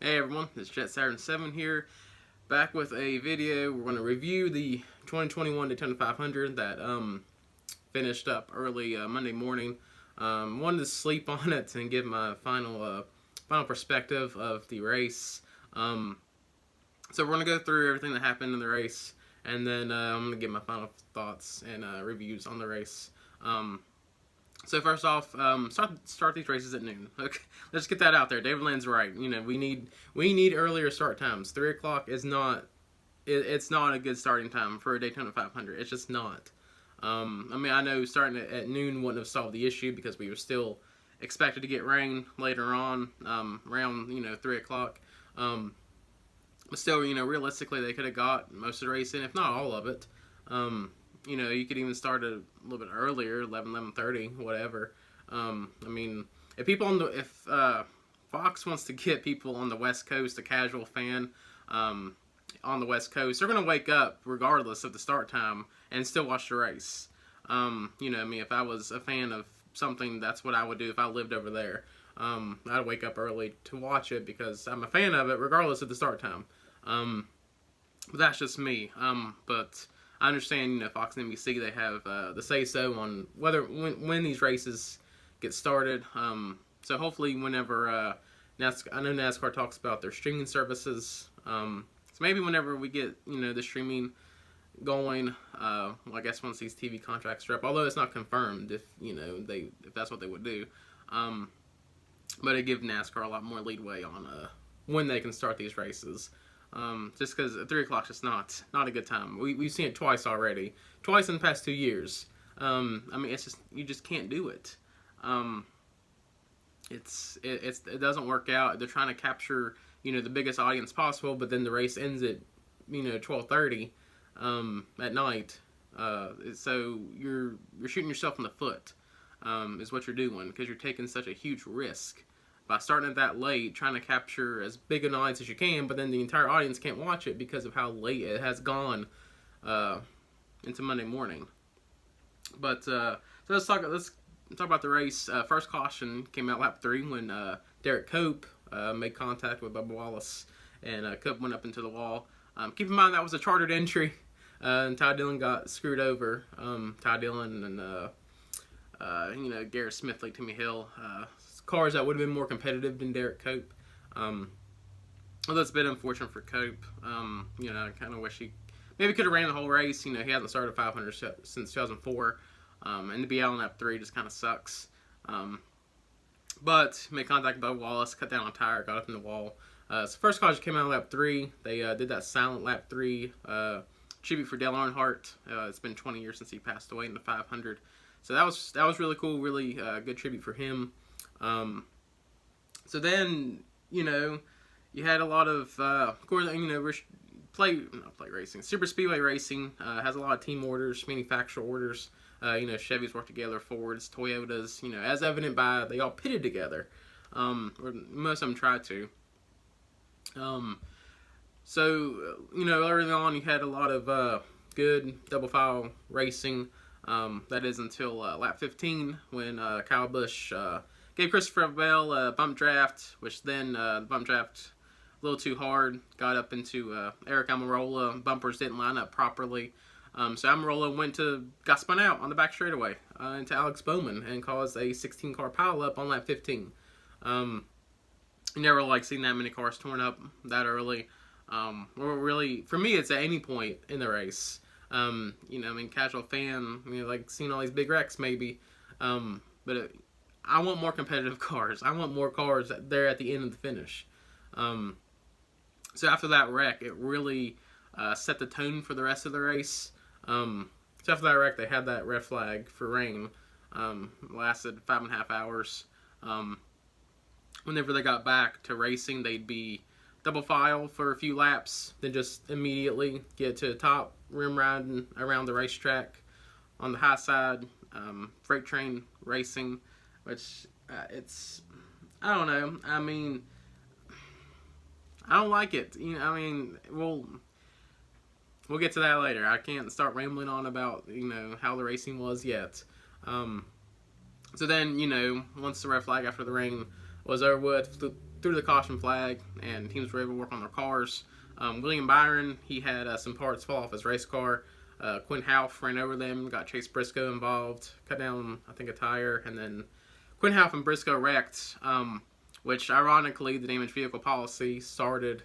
Hey everyone, it's Jet Saturn 7 here, back with a video. We're going to review the 2021 Daytona 500 that finished up early Monday morning. Wanted to sleep on it and give my final perspective of the race. So we're going to go through everything that happened in the race, and then I'm going to give my final thoughts and reviews on the race. So first off, start these races at noon. Okay, let's get that out there. David Land's right. You know, we need earlier start times. 3 o'clock is not. It's not a good starting time for a Daytona 500. It's just not. I mean, I know starting at noon wouldn't have solved the issue because we were still expected to get rain later on, around 3 o'clock. But still, realistically, they could have got most of the race in, if not all of it. You could even start a little bit earlier, 11:30, whatever. I mean, if Fox wants to get people on the West Coast, a casual fan on the West Coast, they're going to wake up regardless of the start time and still watch the race. If I was a fan of something, that's what I would do if I lived over there. I'd wake up early to watch it because I'm a fan of it regardless of the start time. But that's just me. But I understand, Fox and NBC, they have the say-so on when these races get started. So hopefully whenever, I know NASCAR talks about their streaming services. So maybe whenever we get, the streaming going, I guess once these TV contracts are up, although it's not confirmed if that's what they would do. But it gives NASCAR a lot more leeway on when they can start these races. Just because 3 o'clock is just not a good time. We've seen it twice already. Twice in the past 2 years. I mean, you just can't do it. It doesn't work out. They're trying to capture, the biggest audience possible, but then the race ends at, 12:30, at night. So you're shooting yourself in the foot, is what you're doing, because you're taking such a huge risk by starting it that late, trying to capture as big an audience as you can, but then the entire audience can't watch it because of how late it has gone into Monday morning. But so let's talk about the race. First caution came out lap 3 when Derek Cope made contact with Bubba Wallace, and Cope went up into the wall. Keep in mind that was a chartered entry, and Ty Dillon got screwed over. Ty Dillon and Garrett Smithley, Timmy Hill. Cars that would have been more competitive than Derek Cope. Although it's a bit unfortunate for Cope. I kind of wish he maybe could have ran the whole race. He hasn't started 500 since 2004. And to be out on lap 3 just kind of sucks. But made contact with Bubba Wallace, cut down on tire, got up in the wall. So first caution came out on lap 3. They did that silent lap 3 tribute for Dale Earnhardt. It's been 20 years since he passed away in the 500. So that was really cool, really good tribute for him. So then, you had a lot of course, not play racing. Super Speedway Racing has a lot of team orders, manufacturer orders. Chevys work together, Fords, Toyotas, as evident by they all pitted together. Or most of them tried to. So, early on you had a lot of good double file racing. That is until lap 15 when Kyle Busch gave Christopher Bell a bump draft, which then the bump draft a little too hard, got up into Eric Almirola. Bumpers didn't line up properly. So Almirola got spun out on the back straightaway into Alex Bowman and caused a 16-car pileup on lap 15. You never seen that many cars torn up that early. Or really, for me, it's at any point in the race. Casual fan, seeing all these big wrecks maybe. But I want more competitive cars. I want more cars there at the end of the finish. So after that wreck, it really set the tone for the rest of the race. So after that wreck, they had that red flag for rain. Lasted 5.5 hours. Whenever they got back to racing, they'd be double file for a few laps, then just immediately get to the top, rim riding around the racetrack on the high side, freight train racing, which I don't know. I mean, I don't like it. We'll get to that later. I can't start rambling on about, how the racing was yet. So then, once the red flag after the rain was over with, threw the caution flag, and teams were able to work on their cars. William Byron, he had some parts fall off his race car. Quinn Houff ran over them, got Chase Briscoe involved, cut down, I think, a tire, and then Quinn Houff and Briscoe wrecked, which, ironically, the damaged vehicle policy started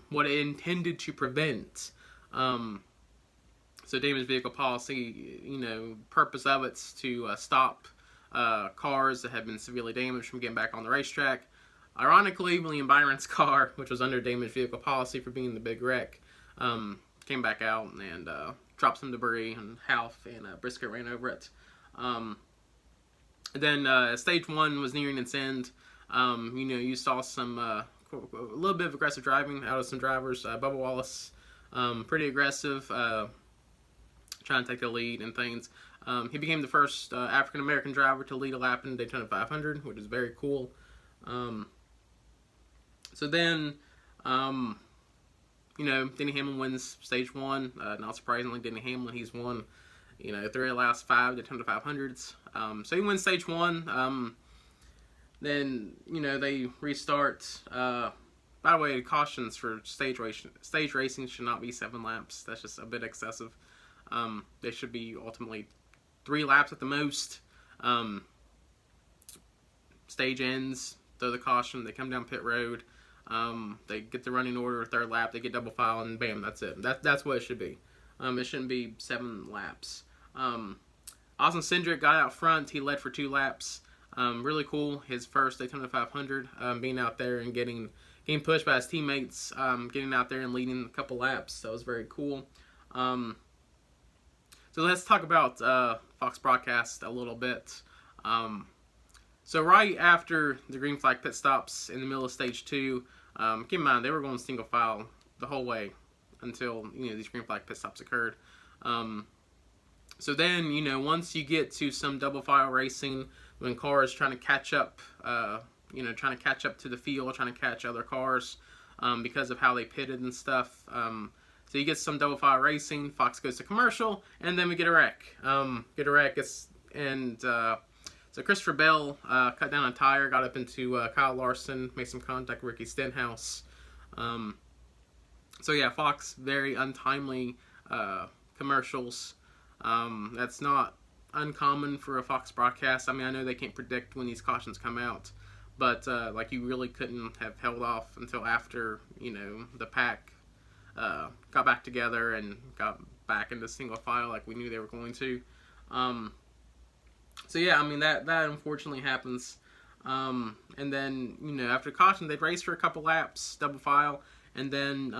what it intended to prevent. So damaged vehicle policy, purpose of it's to stop cars that have been severely damaged from getting back on the racetrack. Ironically, William Byron's car, which was under damaged vehicle policy for being the big wreck, came back out and dropped some debris, and Houff and Briscoe ran over it. Then stage 1 was nearing its end. You saw some a little bit of aggressive driving out of some drivers. Bubba Wallace, pretty aggressive, trying to take the lead and things. He became the first African American driver to lead a lap in Daytona 500, which is very cool. So then, Denny Hamlin wins stage 1. Not surprisingly, Denny Hamlin, he's won, 3 of the last 5 Daytona 500s. So he wins stage 1. Then, they restart. By the way, cautions for stage racing should not be 7 laps. That's just a bit excessive. They should be ultimately 3 laps at the most. Stage ends, throw the caution, they come down pit road. They get the running order, 3rd lap, they get double file, and bam, that's it. That's what it should be. It shouldn't be 7 laps. Austin Cindric got out front. He led for 2 laps. Really cool. His first Daytona 500, being out there and getting pushed by his teammates, getting out there and leading a couple laps. That was very cool. So let's talk about Fox broadcast a little bit. So right after the green flag pit stops in the middle of stage 2, keep in mind they were going single file the whole way until these green flag pit stops occurred. So then once you get to some double file racing, when cars trying to catch up, trying to catch up to the field, trying to catch other cars because of how they pitted and stuff. So you get some double file racing. Fox goes to commercial, and then we get a wreck. So Christopher Bell cut down a tire, got up into Kyle Larson, made some contact with Ricky Stenhouse. So yeah, Fox, very untimely commercials. That's not uncommon for a Fox broadcast. I mean, I know they can't predict when these cautions come out, but you really couldn't have held off until after the pack got back together and got back into single file like we knew they were going to. So yeah, I mean that unfortunately happens. And then after caution, they'd race for a couple laps, double file, and then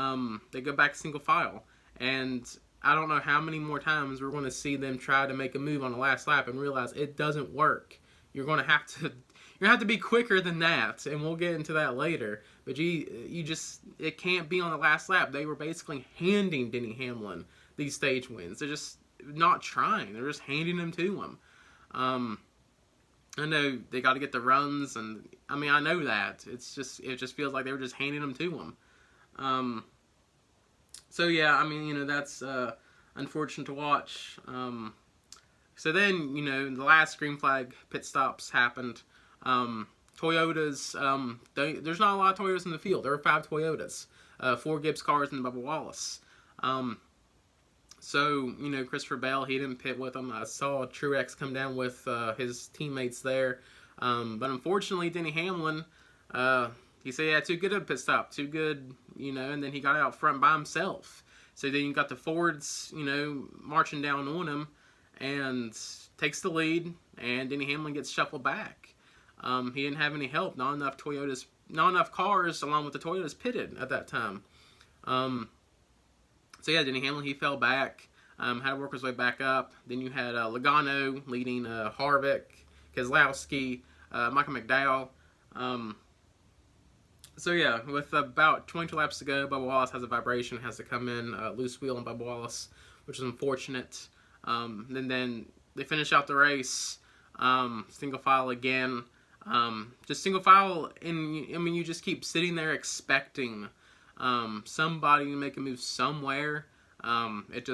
they go back to single file. And I don't know how many more times we're going to see them try to make a move on the last lap and realize it doesn't work. You're going to have to be quicker than that, and we'll get into that later. But it can't be on the last lap. They were basically handing Denny Hamlin these stage wins. They're just not trying. They're just handing them to him. I know they got to get the runs, and I mean I know that it just feels like they were just handing them to him. So yeah, I mean that's unfortunate to watch. So then the last green flag pit stops happened. Toyotas, there's not a lot of Toyotas in the field. There were 5 Toyotas, 4 Gibbs cars and Bubba Wallace. So, Christopher Bell, he didn't pit with them. I saw Truex come down with his teammates there. But unfortunately, Denny Hamlin, he said he had too good of a pit stop, too good, and then he got out front by himself. So then you got the Fords, marching down on him, and takes the lead, and Denny Hamlin gets shuffled back. He didn't have any help. Not enough cars along with the Toyotas pitted at that time. So yeah, Denny Hamlin, he fell back, had to work his way back up. Then you had Logano leading Harvick, Keselowski, Michael McDowell. So yeah, with about 22 laps to go, Bubba Wallace has a vibration, has to come in, loose wheel on Bubba Wallace, which is unfortunate. Then they finish out the race, single file again. Just single file, and I mean you just keep sitting there expecting somebody to make a move somewhere. It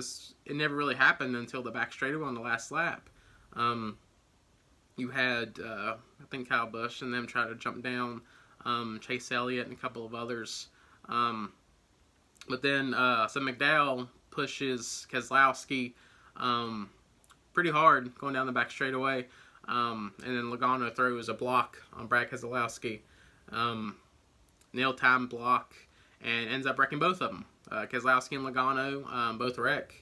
never really happened until the back straightaway on the last lap. You had I think Kyle Busch and them try to jump down Chase Elliott, and a couple of others. But then, so McDowell pushes Keselowski pretty hard going down the back straightaway. And then Logano throws a block on Brad Keselowski. Nail time block, and ends up wrecking both of them. Keselowski and Logano both wreck.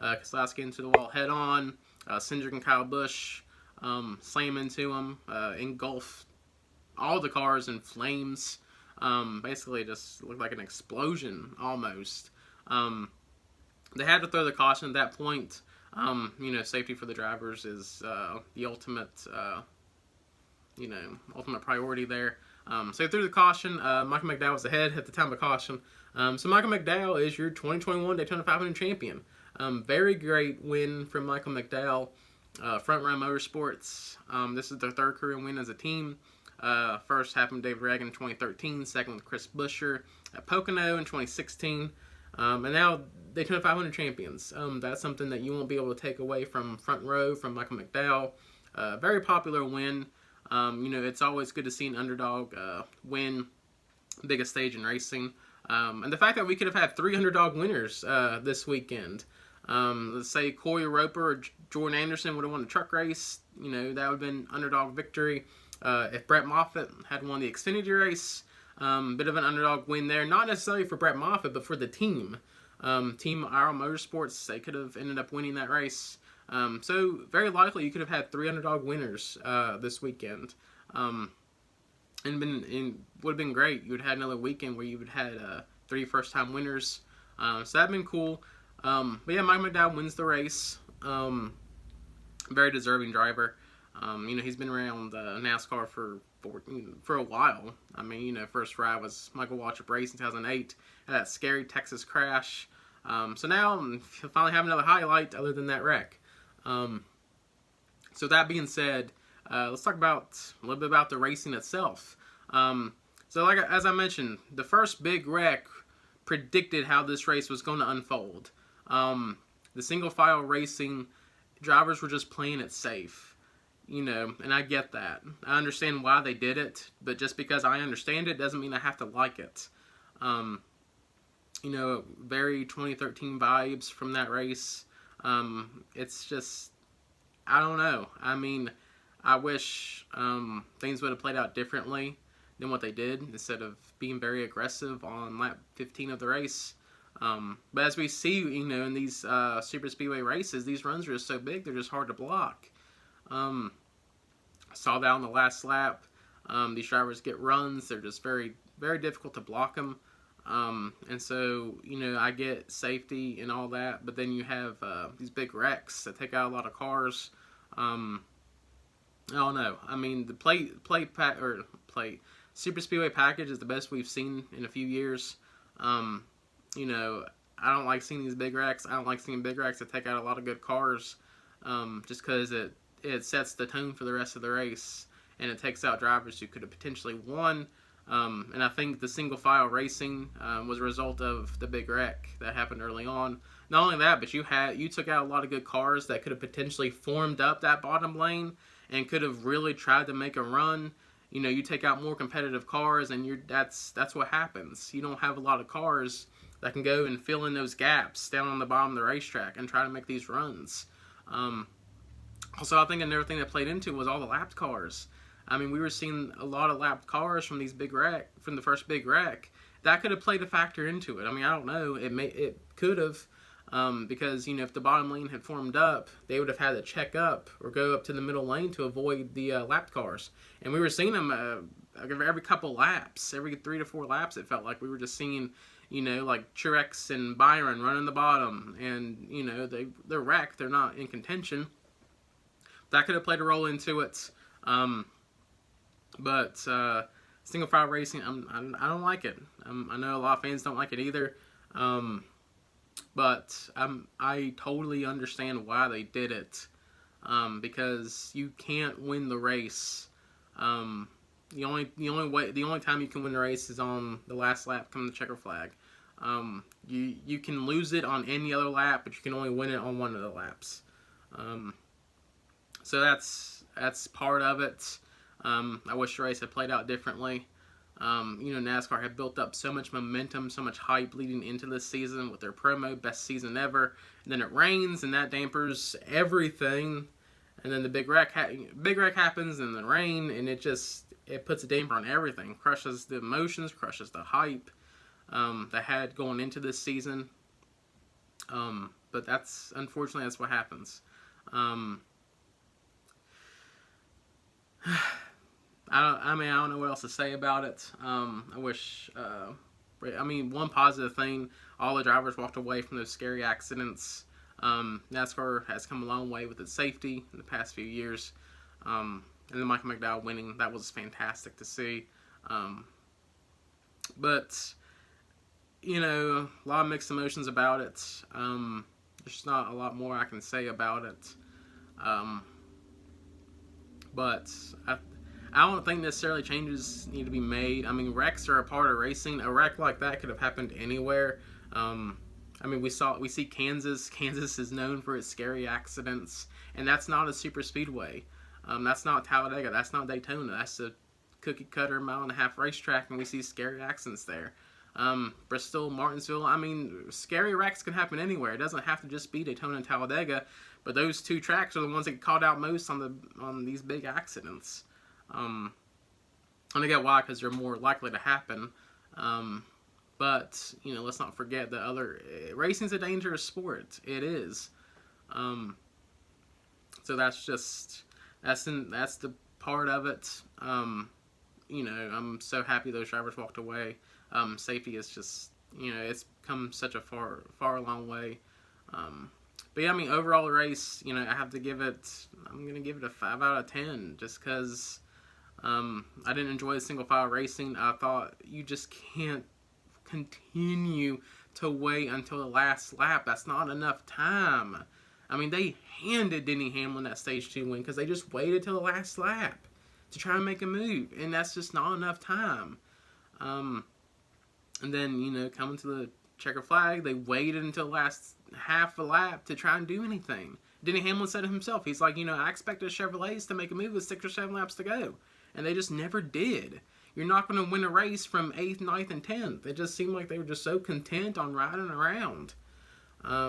Keselowski into the wall head on. Cindric and Kyle Busch slam into him, engulf all the cars in flames. Basically, just looked like an explosion almost. They had to throw the caution at that point. Safety for the drivers is the ultimate, ultimate priority there. So through the caution, Michael McDowell was ahead at the time of caution. So Michael McDowell is your 2021 Daytona 500 champion. Very great win from Michael McDowell. Front Row Motorsports. This is their third career win as a team. First happened with Dave Reagan in 2013. Second with Chris Buescher at Pocono in 2016. And now Daytona 500 champions. That's something that you won't be able to take away from Front Row, from Michael McDowell. Very popular win. It's always good to see an underdog win biggest stage in racing. And the fact that we could have had 3 underdog winners this weekend. Let's say Corey Roper or Jordan Anderson would have won the truck race. That would have been underdog victory. If Brett Moffitt had won the Xfinity race, bit of an underdog win there. Not necessarily for Brett Moffitt, but for the team. Team Arrow Motorsports, they could have ended up winning that race. So very likely you could have had 3 underdog winners this weekend. And would have been great. You would have had another weekend where you would have had 3 first-time winners. So that'd been cool. But yeah, Mike McDowell wins the race. Very deserving driver. He's been around NASCAR for a while. First ride was Michael Waltrip Race in 2008. Had that scary Texas crash. So now he'll finally have another highlight other than that wreck. So that being said, let's talk a little bit about the racing itself. As I mentioned, the first big wreck predicted how this race was going to unfold. The single file racing, drivers were just playing it safe, and I get that. I understand why they did it, but just because I understand it doesn't mean I have to like it. Very 2013 vibes from that race. It's just, I don't know. I wish things would have played out differently than what they did, instead of being very aggressive on lap 15 of the race. But as we see, in these super speedway races, these runs are just so big, they're just hard to block. I saw that on the last lap. These drivers get runs, they're just very, very difficult to block them. And so, I get safety and all that, but then you have these big wrecks that take out a lot of cars. I don't know. The super speedway package is the best we've seen in a few years. I don't like seeing these big wrecks. I don't like seeing big wrecks that take out a lot of good cars, just because it sets the tone for the rest of the race, and it takes out drivers who could have potentially won. And I think the single file racing was a result of the big wreck that happened early on. Not only that, but you took out a lot of good cars that could have potentially formed up that bottom lane and could have really tried to make a run. You take out more competitive cars, and that's what happens. You don't have a lot of cars that can go and fill in those gaps down on the bottom of the racetrack and try to make these runs. Also, I think another thing that played into was all the lapped cars. We were seeing a lot of lapped cars from the first big wreck. That could have played a factor into it. I don't know. It could have, because if the bottom lane had formed up, they would have had to check up or go up to the middle lane to avoid the lapped cars. And we were seeing them every couple laps, every 3 to 4 laps. It felt like we were just seeing, like Truex and Byron running the bottom, and they're wrecked. They're not in contention. That could have played a role into it. But single file racing, I don't like it. I know a lot of fans don't like it either. But I totally understand why they did it. Because you can't win the race. The only time you can win the race is on the last lap coming the checker flag. You can lose it on any other lap, but you can only win it on one of the laps. So that's part of it. I wish the race had played out differently. You know, NASCAR had built up so much momentum, so much hype leading into this season with their promo, best season ever. And then it rains, and that dampers everything. And then the big wreck happens, and the rain, and it puts a damper on everything, crushes the emotions, crushes the hype they had going into this season. But unfortunately that's what happens. I don't know what else to say about it. I wish. One positive thing: all the drivers walked away from those scary accidents. NASCAR has come a long way with its safety in the past few years. And then Michael McDowell winning, that was fantastic to see. But you know, a lot of mixed emotions about it. There's not a lot more I can say about it. But I don't think necessarily changes need to be made. I mean, wrecks are a part of racing. A wreck like that could have happened anywhere. We see Kansas. Kansas is known for its scary accidents, and that's not a super speedway. That's not Talladega. That's not Daytona. That's a cookie cutter mile-and-a-half racetrack, and we see scary accidents there. Bristol, Martinsville. I mean, scary wrecks can happen anywhere. It doesn't have to just be Daytona and Talladega, but those two tracks are the ones that get called out most on these big accidents. And I get why, because they're more likely to happen. But you know, let's not forget that racing's a dangerous sport. It is. So that's the part of it. You know, I'm so happy those drivers walked away. Safety is just, you know, it's come such a far along way. But yeah, I mean, overall race, you know, I'm going to give it a 5 out of 10 just because I didn't enjoy the single file racing. I thought you just can't continue to wait until the last lap. That's not enough time. I mean, they handed Denny Hamlin that stage 2 win because they just waited till the last lap to try and make a move, and that's just not enough time. And then, you know, coming to the checker flag, they waited until the last half a lap to try and do anything. Denny Hamlin said it himself. He's like, you know, I expected Chevrolets to make a move with 6 or 7 laps to go, and they just never did. You're not going to win a race from 8th, 9th, and 10th. It just seemed like they were just so content on riding around,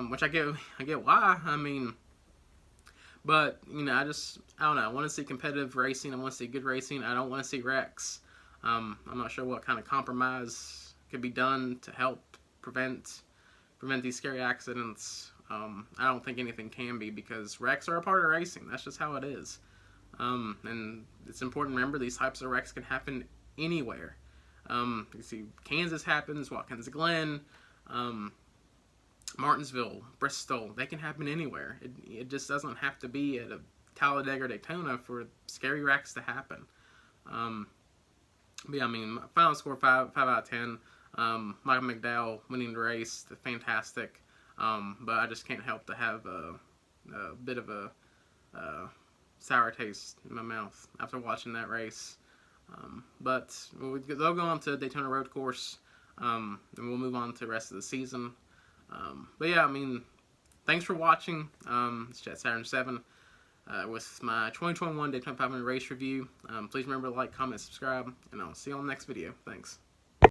which I get why. I mean, but, you know, I don't know. I want to see competitive racing. I want to see good racing. I don't want to see wrecks. I'm not sure what kind of compromise could be done to help prevent these scary accidents. I don't think anything can be, because wrecks are a part of racing. That's just how it is. And it's important to remember these types of wrecks can happen anywhere. You see Kansas happens, Watkins Glen, Martinsville, Bristol. They can happen anywhere. It just doesn't have to be at a Talladega or Daytona for scary wrecks to happen. But yeah, I mean, final score 5 out of 10. Michael McDowell winning the race, fantastic. But I just can't help to have a bit of a sour taste in my mouth after watching that race. But they'll go on to Daytona Road Course, and we'll move on to the rest of the season. But yeah, I mean, thanks for watching. It's Jet Saturn 7 with my 2021 Daytona 500 race review. Please remember to like, comment, subscribe, and I'll see you on the next video. Thanks.